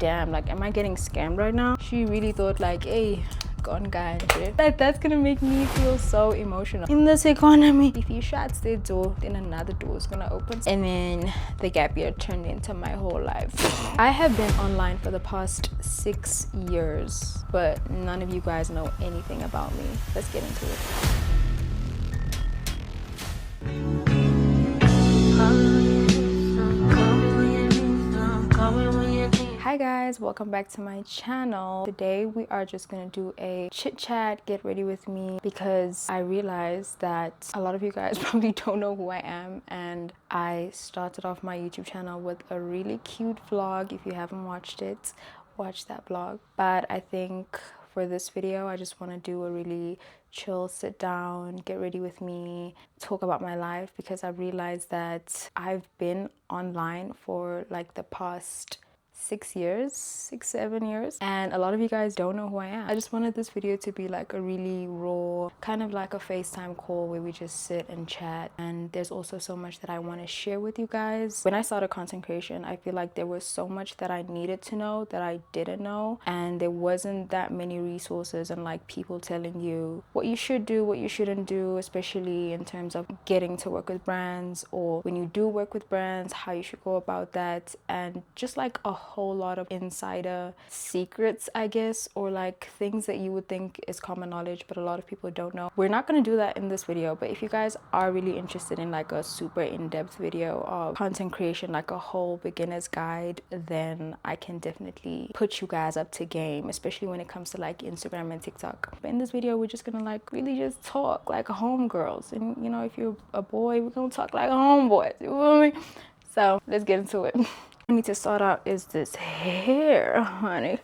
damn, like, am I getting scammed right now? She really thought like, hey, gone guy and shit. Like, that's gonna make me feel so emotional. In this economy, if you shut the door, then another door is gonna open. And then the gap year turned into my whole life. I have been online for the past 6 years, but none of you guys know anything about me. Let's get into it. Hi guys, welcome back to my channel. Today we are just gonna do a chit chat, get ready with me, because I realized that a lot of you guys probably don't know who I am, and I started off my YouTube channel with a really cute vlog. If you haven't watched it, watch that vlog. But I think for this video I just want to do a really chill sit down, get ready with me, talk about my life, because I realized that I've been online for like the past 7 years, and a lot of you guys don't know who I am. I just wanted this video to be like a really raw, kind of like a FaceTime call where we just sit and chat. And there's also so much that I want to share with you guys. When I started content creation, I feel like there was so much that I needed to know that I didn't know, and there wasn't that many resources and like people telling you what you should do, what you shouldn't do, especially in terms of getting to work with brands, or when you do work with brands, how you should go about that, and just like a whole lot of insider secrets, I guess, or like things that you would think is common knowledge but a lot of people don't know. We're not going to do that in this video, but if you guys are really interested in like a super in-depth video of content creation, like a whole beginner's guide, then I can definitely put you guys up to game, especially when it comes to like Instagram and TikTok. But in this video we're just gonna like really just talk like homegirls, and you know, if you're a boy, we're gonna talk like homeboys, you feel me? So let's get into it. I need to start out is this hair, honey.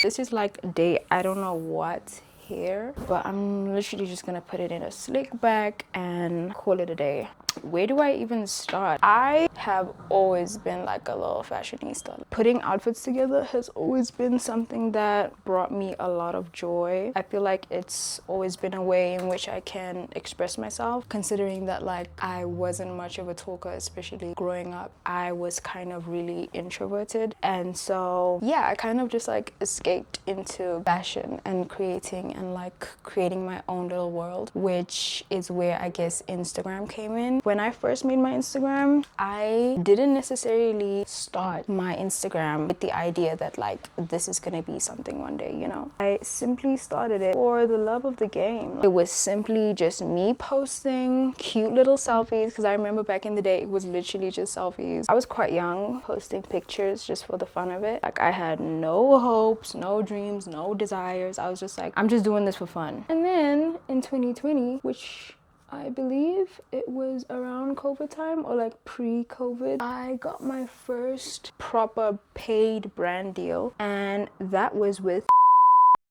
This is like day, I don't know what hair, but I'm literally just gonna put it in a slick back and call it a day. Where do I even start? I have always been like a little fashionista. Putting outfits together has always been something that brought me a lot of joy. I feel like it's always been a way in which I can express myself, considering that like I wasn't much of a talker, especially growing up. I was kind of really introverted, and so yeah, I kind of just like escaped into fashion and creating my own little world, which is where I guess Instagram came in. When I first made my Instagram, I didn't necessarily start my Instagram with the idea that like this is gonna be something one day, you know. I simply started it for the love of the game. It was simply just me posting cute little selfies, because I remember back in the day it was literally just selfies. I was quite young, posting pictures just for the fun of it. Like I had no hopes, no dreams, no desires. I was just like, I'm just doing this for fun. And then in 2020, which I believe it was around COVID time or like pre-COVID, I got my first proper paid brand deal, and that was with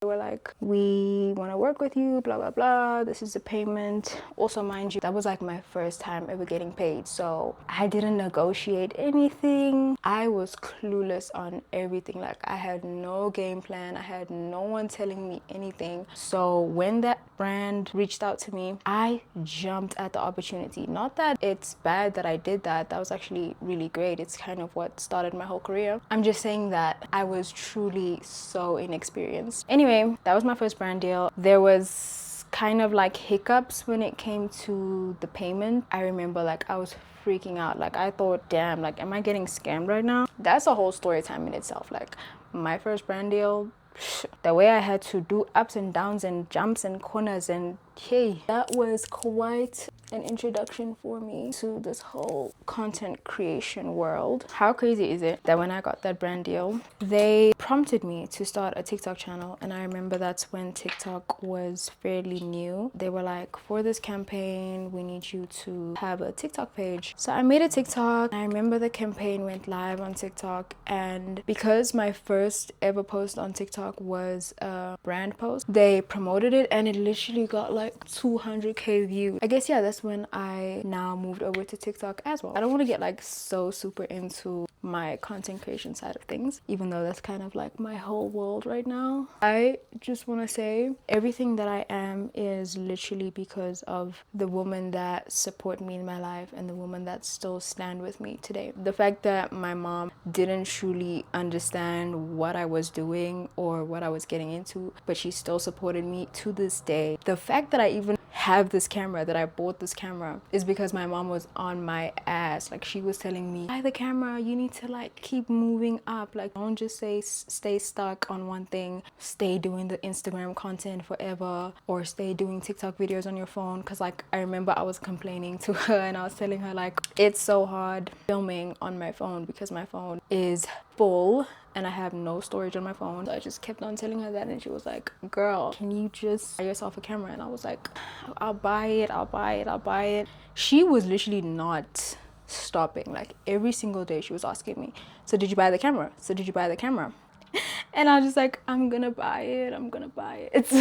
they were like, we want to work with you, blah blah blah, this is the payment. Also, mind you, that was like my first time ever getting paid, so I didn't negotiate anything. I was clueless on everything. Like I had no game plan, I had no one telling me anything. So when that brand reached out to me, I jumped at the opportunity. Not that it's bad that I did that, that was actually really great. It's kind of what started my whole career. I'm just saying that I was truly so inexperienced. Anyway, that was my first brand deal. There was kind of like hiccups when it came to the payment. I remember like I was freaking out. Like I thought, damn, like am I getting scammed right now? That's a whole story time in itself. Like my first brand deal, the way I had to do ups and downs and jumps and corners, and hey, that was quite an introduction for me to this whole content creation world. How crazy is it that when I got that brand deal, they prompted me to start a TikTok channel? And I remember that's when TikTok was fairly new. They were like, for this campaign, we need you to have a TikTok page. So I made a TikTok. I remember the campaign went live on TikTok, and because my first ever post on TikTok was a brand post, they promoted it and it literally got like 200k views. I guess, yeah, that's that's when I now moved over to TikTok as well. I don't want to get like so super into my content creation side of things, even though that's kind of like my whole world right now. I just want to say everything that I am is literally because of the woman that support me in my life and the woman that still stand with me today. The fact that my mom didn't truly understand what I was doing or what I was getting into, but she still supported me to this day. The fact that I even have this camera, that I bought this camera, is because my mom was on my ass. Like, she was telling me, buy the camera, you need to like keep moving up, like don't just stay stuck on one thing, stay doing the Instagram content forever or stay doing TikTok videos on your phone. Because like I remember I was complaining to her and I was telling her like it's so hard filming on my phone because my phone is full and I have no storage on my phone. So I just kept on telling her that, and she was like, girl, can you just buy yourself a camera? And I was like, I'll buy it. She was literally not stopping. Like every single day she was asking me, so did you buy the camera? And I was just like, I'm gonna buy it. It's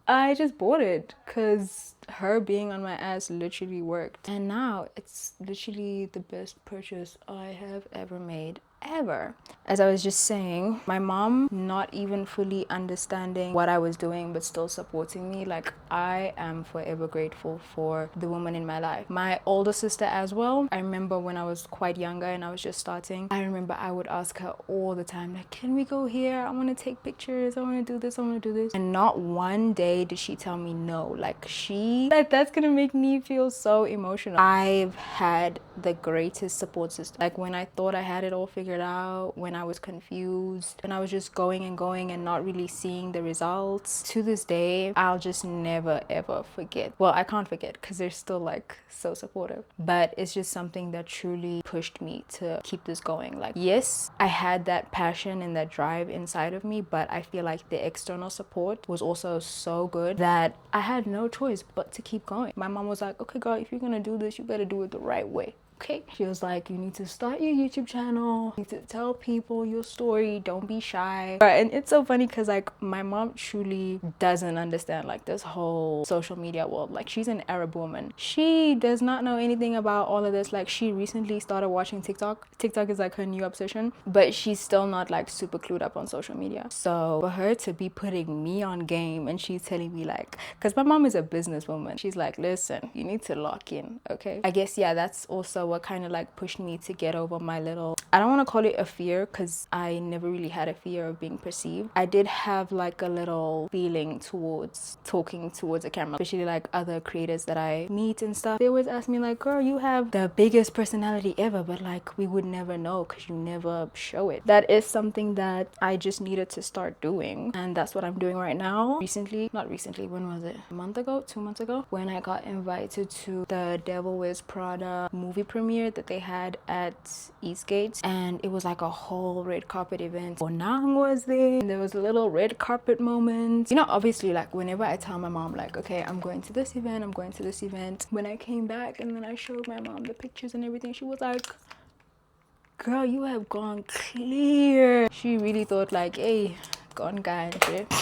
I just bought it because her being on my ass literally worked. And now it's literally the best purchase I have ever made, ever. As I was just saying, my mom not even fully understanding what I was doing but still supporting me. Like, I am forever grateful for the woman in my life. My older sister as well. I remember when I was quite younger and I was just starting, I remember I would ask her all the time, like, can we go here? I want to take pictures, I want to do this, and not one day did she tell me no. Like, that's gonna make me feel so emotional. I've had the greatest support system. Like, when I thought I had it all figured out, when I was confused, when I was just going and not really seeing the results, to this day I'll just never ever forget. Well, I can't forget because they're still like so supportive, but it's just something that truly pushed me to keep this going. Like, yes, I had that passion and that drive inside of me, but I feel like the external support was also so good that I had no choice but to keep going. My mom was like, okay girl, if you're gonna do this, you better do it the right way. Okay, she was like, you need to start your YouTube channel, you need to tell people your story, don't be shy. And it's so funny because like my mom truly doesn't understand like this whole social media world. Like, she's an Arab woman, she does not know anything about all of this. Like, she recently started watching TikTok is like her new obsession, but she's still not like super clued up on social media. So for her to be putting me on game and she's telling me like, because my mom is a businesswoman, she's like, listen, you need to lock in. Okay, I guess, yeah, that's also what kind of like pushed me to get over my little, I don't want to call it a fear because I never really had a fear of being perceived. I did have like a little feeling towards talking towards a camera, especially like other creators that I meet and stuff. They always ask me like, girl, you have the biggest personality ever, but like we would never know because you never show it. That is something that I just needed to start doing, and that's what I'm doing right now. Not recently, when was it? A month ago, 2 months ago, when I got invited to the Devil Wears Prada movie premiere that they had at Eastgate, and it was like a whole red carpet event. Bonang was there, and there was a little red carpet moment. You know, obviously, like whenever I tell my mom like, okay, I'm going to this event, when I came back and then I showed my mom the pictures and everything, she was like, girl, you have gone clear. She really thought like, hey, gone guy and shit.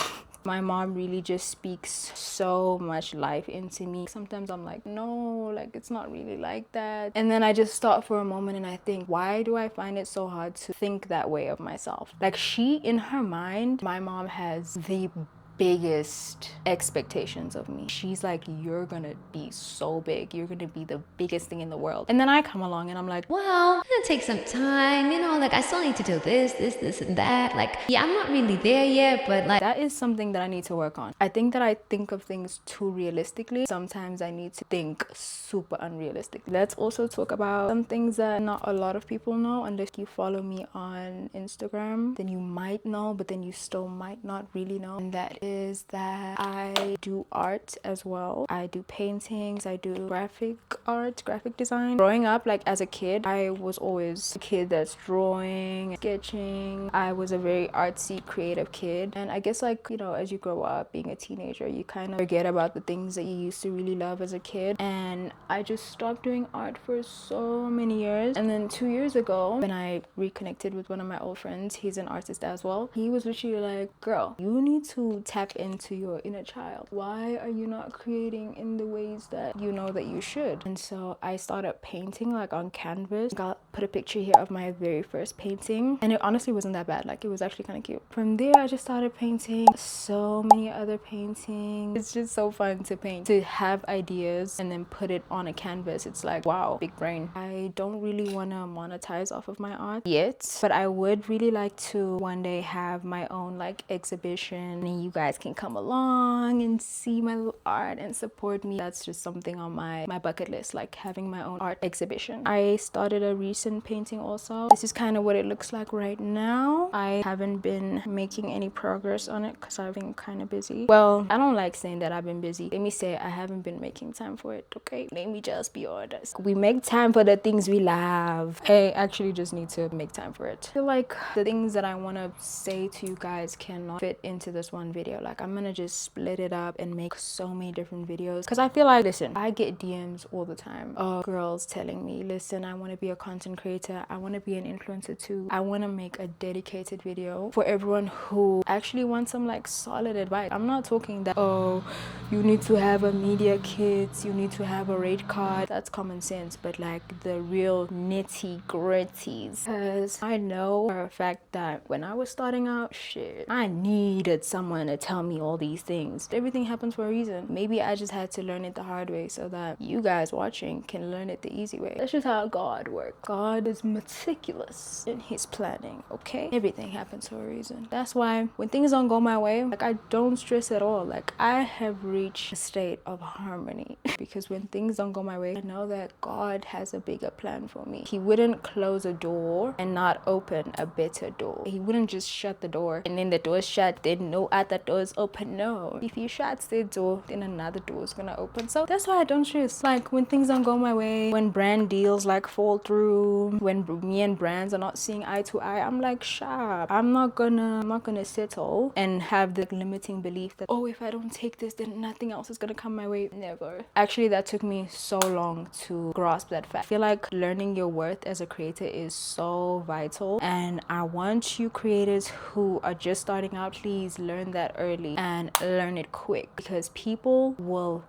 My mom really just speaks so much life into me. Sometimes I'm like, no, like it's not really like that. And then I just stop for a moment and I think, why do I find it so hard to think that way of myself? Like, she, in her mind, my mom has the biggest expectations of me. She's like, you're gonna be so big, you're gonna be the biggest thing in the world. And then I come along and I'm like, well, it's gonna take some time, you know, like I still need to do this and that. Like, yeah, I'm not really there yet, but like, that is something that I need to work on. I think that I think of things too realistically. Sometimes I need to think super unrealistic. Let's also talk about some things that not a lot of people know. Unless you follow me on Instagram, then you might know, but then you still might not really know. And that is that I do art as well. I do paintings, I do graphic art, graphic design. Growing up, like as a kid, I was always a kid that's drawing, sketching. I was a very artsy, creative kid. And I guess, like, you know, as you grow up being a teenager, you kind of forget about the things that you used to really love as a kid. And I just stopped doing art for so many years. And then 2 years ago, when I reconnected with one of my old friends, he's an artist as well, he was literally like, girl, you need to tap into your inner child. Why are you not creating in the ways that you know that you should? And so I started painting like on canvas. Put a picture here of my very first painting, and it honestly wasn't that bad. Like, it was actually kind of cute. From there I just started painting so many other paintings. It's just so fun to paint, to have ideas and then put it on a canvas. It's like, wow, big brain. I don't really want to monetize off of my art yet, but I would really like to one day have my own like exhibition, and you guys can come along and see my little art and support me. That's just something on my bucket list, like having my own art exhibition. I started a recent painting also. This is kind of what it looks like right now. I haven't been making any progress on it because I've been kind of busy. Well, I don't like saying that I've been busy. Let me say I haven't been making time for it, okay? Let me just be honest. We make time for the things we love. I actually just need to make time for it. I feel like the things that I want to say to you guys cannot fit into this one video. Like, I'm gonna just split it up and make so many different videos, because I feel like, listen, I get DMs all the time of girls telling me, listen, I want to be a content creator, I want to be an influencer too, I want to make a dedicated video for everyone who actually wants some like solid advice. I'm not talking that, oh, you need to have a media kit, you need to have a rate card. That's common sense, but like the real nitty gritties, because I know for a fact that when I was starting out, shit, I needed someone to tell me all these things. Everything happens for a reason. Maybe I just had to learn it the hard way so that you guys watching can learn it the easy way. That's just how God works. God is meticulous in his planning, okay? Everything happens for a reason. That's why when things don't go my way, like, I don't stress at all. Like, I have reached a state of harmony because when things don't go my way, I know that God has a bigger plan for me. He wouldn't close a door and not open a better door. He wouldn't just shut the door and then the door is shut, then no other door is open. No, if he shuts the door, then another door is gonna open. So that's why I don't stress. Like, when things don't go my way, when brand deals like fall through, when me and brands are not seeing eye to eye, I'm like, sharp, I'm not gonna settle and have the limiting belief that, oh, if I don't take this, then nothing else is gonna come my way. Never. Actually, that took me so long to grasp that fact. I feel like learning your worth as a creator is so vital, and I want you creators who are just starting out, please learn that early and learn it quick, because people will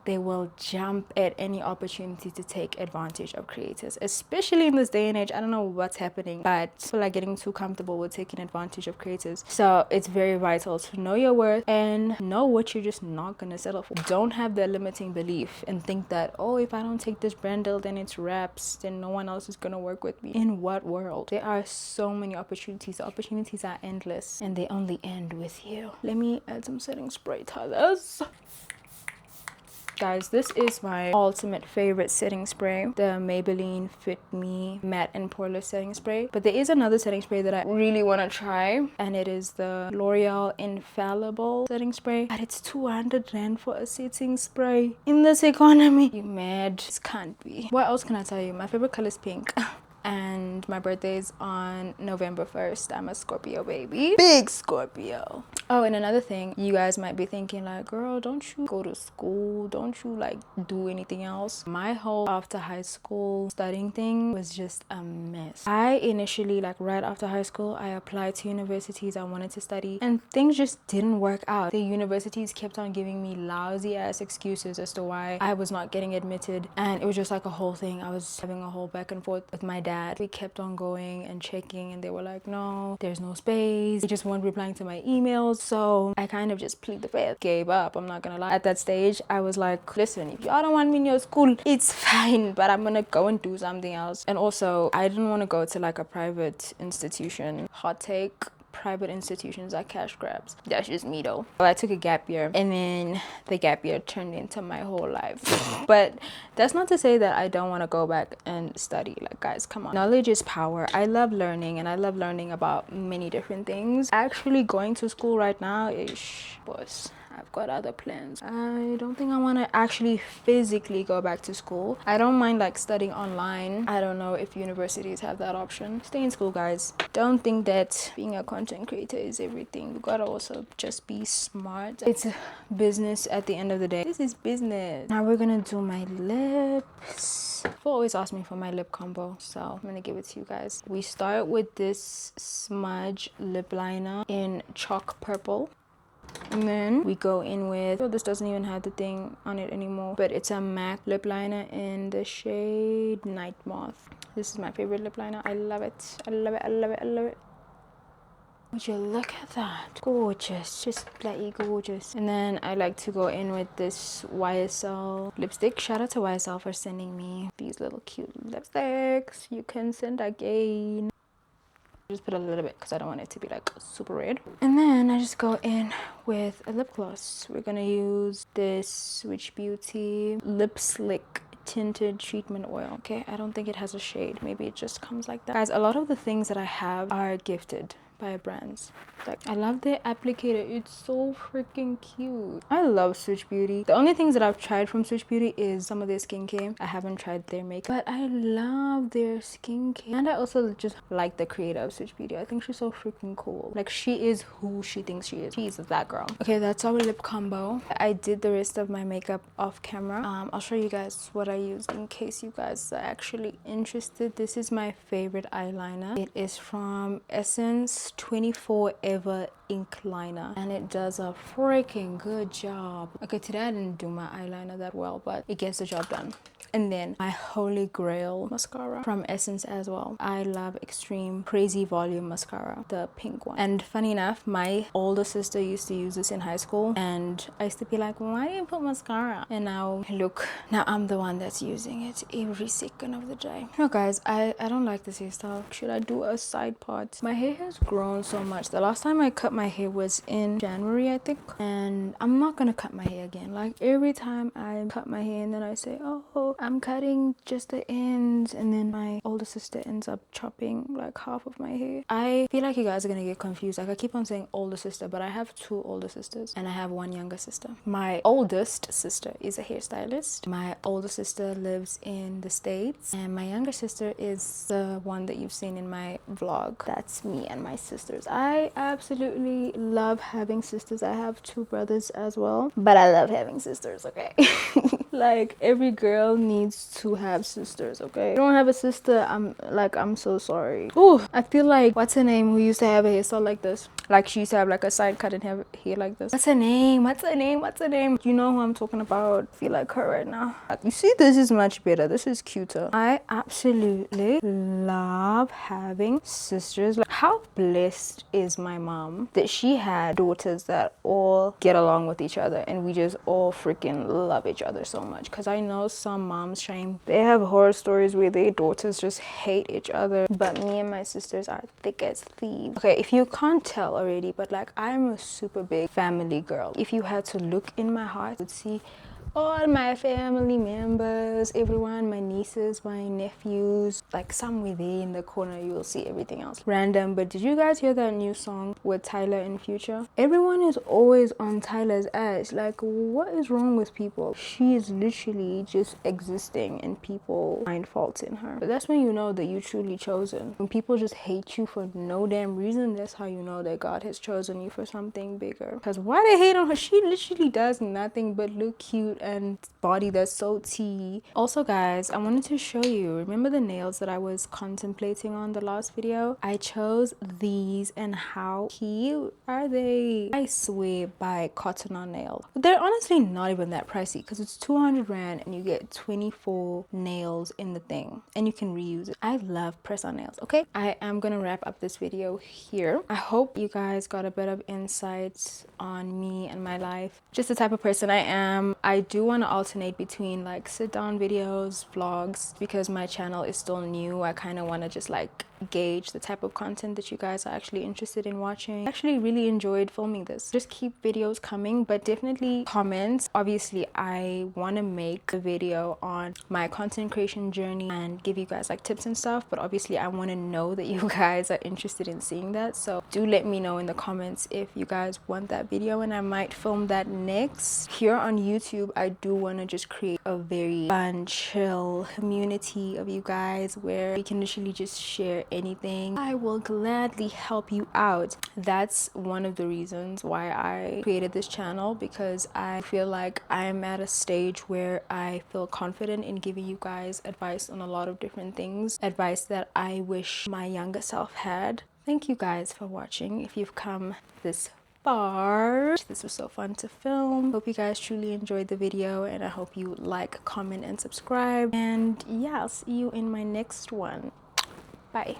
jump at any opportunity to take advantage of creators, especially in this day and age. I don't know what's happening, but I feel like getting too comfortable with taking advantage of creators. So it's very vital to know your worth and know what you're just not gonna settle for. Don't have that limiting belief and think that, oh, if I don't take this brand deal, then it's wraps, then no one else is gonna work with me. In what world? There are so many opportunities. The opportunities are endless and they only end with you. Let me add some setting spray to this. Guys, this is my ultimate favorite setting spray, the Maybelline Fit Me Matte and Poreless setting spray. But there is another setting spray that I really want to try, and it is the L'Oreal Infallible setting spray. But it's 200 rand for a setting spray in this economy. You mad? This can't be. What else can I tell you? My favorite color is pink. And my birthday is on November 1st. I'm a Scorpio, baby. Big Scorpio. Oh, and another thing, you guys might be thinking like, girl, don't you go to school? Don't you like do anything else? My whole after high school studying thing was just a mess. I initially, like right after high school, I applied to universities I wanted to study, and things just didn't work out. The universities kept on giving me lousy ass excuses as to why I was not getting admitted, and it was just like a whole thing. I was having a whole back and forth with my dad. We kept on going and checking, and they were like, no, there's no space. They just weren't replying to my emails. So I kind of just plead the fifth, gave up. I'm not gonna lie. At that stage, I was like, listen, if y'all don't want me in your school, it's fine, but I'm gonna go and do something else. And also, I didn't want to go to like a private institution. Hot take, private institutions are cash grabs. That's just me though. Well, I took a gap year, and then the gap year turned into my whole life. But that's not to say that I don't want to go back and study. Like, guys, come on. Knowledge is power. I love learning, and I love learning about many different things. Actually going to school right now is, boss, I've got other plans. I don't think I want to actually physically go back to school. I don't mind like studying online. I don't know if universities have that option. Stay in school, guys. Don't think that being a content creator is everything. You gotta also just be smart. It's a business at the end of the day. This is business. Now we're gonna do my lips. People always ask me for my lip combo, so I'm gonna give it to you guys. We start with this smudge lip liner in chalk purple. And then we go in with, oh, this doesn't even have the thing on it anymore, but it's a MAC lip liner in the shade Night Moth. This is my favorite lip liner. I love it. I love it. I love it. I love it. Would you look at that? Gorgeous. Just bloody gorgeous. And then I like to go in with this YSL lipstick. Shout out to YSL for sending me these little cute lipsticks. You can send again. Just put a little bit because I don't want it to be like super red. And then I just go in with a lip gloss. We're gonna use this Switch Beauty Lip Slick tinted treatment oil. Okay, I don't think it has a shade. Maybe it just comes like that. Guys, a lot of the things that I have are gifted by brands. Like, I love their applicator. It's so freaking cute. I love Switch Beauty. The only things that I've tried from Switch Beauty is some of their skincare. I haven't tried their makeup, but I love their skincare. And I also just like the creator of Switch Beauty. I think she's so freaking cool. Like, she is who she thinks she is. She's that girl. Okay, that's our lip combo. I did the rest of my makeup off camera. I'll show you guys what I used in case you guys are actually interested. This is my favorite eyeliner. It is from Essence 24 Ever Ink Liner, and it does a freaking good job. Okay, today I didn't do my eyeliner that well, but it gets the job done. And then my holy grail mascara from Essence as well. I love Extreme Crazy Volume Mascara, the pink one. And funny enough, my older sister used to use this in high school, and I used to be like, why do you put mascara? And now look, now I'm the one that's using it every second of the day. No guys, I don't like this hairstyle. Should I do a side part? My hair has grown so much. The last time I cut my hair was in January, I think, and I'm not gonna cut my hair again. Like, every time I cut my hair and then I say, oh, I'm cutting just the ends, and then my older sister ends up chopping like half of my hair. I feel like you guys are gonna get confused. Like, I keep on saying older sister, but I have two older sisters and I have one younger sister. My oldest sister is a hairstylist. My older sister lives in the States, and my younger sister is the one that you've seen in my vlog. That's me and my sisters. I absolutely love having sisters. I have two brothers as well, but I love having sisters, okay? Like, every girl needs to have sisters, okay? If you don't have a sister, I'm so sorry. Ooh, I feel like, what's her name, who used to have a hairstyle like this? Like, she used to have like a side cut and have hair like this. What's her name? What's her name? What's her name? You know who I'm talking about? I feel like her right now. You see, this is much better. This is cuter. I absolutely love having sisters. Like, how blessed is my mom that she had daughters that all get along with each other, and we just all freaking love each other so much. Because I know some moms, Shame, they have horror stories where their daughters just hate each other, but me and my sisters are thick as thieves. Okay, if you can't tell already, but like, I'm a super big family girl. If you had to look in my heart, you would see all my family members, everyone, my nieces, my nephews, like somewhere there in the corner you will see everything else random. But did you guys hear that new song with Tyler and Future? Everyone is always on Tyler's ass. Like, what is wrong with people? She is literally just existing and people find faults in her. But that's when you know that you're truly chosen. When people just hate you for no damn reason, that's how you know that God has chosen you for something bigger. Because why they hate on her? She literally does nothing but look cute and body that's so tea. Also guys, I wanted to show you, remember the nails that I was contemplating on the last video? I chose these, and how cute are they? I swear by Cotton On Nails. They're honestly not even that pricey because it's 200 rand and you get 24 nails in the thing and you can reuse it. I love press on nails. Okay, I am gonna wrap up this video here. I hope you guys got a bit of insights on me and my life, just the type of person I am. I do want to alternate between like sit down videos, vlogs, because my channel is still new. I kind of want to just like gauge the type of content that you guys are actually interested in watching. I actually really enjoyed filming this. Just keep videos coming, but definitely comment. Obviously I want to make a video on my content creation journey and give you guys like tips and stuff, but obviously I want to know that you guys are interested in seeing that. So do let me know in the comments if you guys want that video, and I might film that next. Here on YouTube, I do want to just create a very fun, chill community of you guys where we can literally just share anything. I will gladly help you out. That's one of the reasons why I created this channel, because I feel like I'm at a stage where I feel confident in giving you guys advice on a lot of different things, advice that I wish my younger self had. Thank you guys for watching. If you've come this far. This was so fun to film. Hope you guys truly enjoyed the video, and I hope you like, comment, and subscribe. And yeah, I'll see you in my next one. Bye.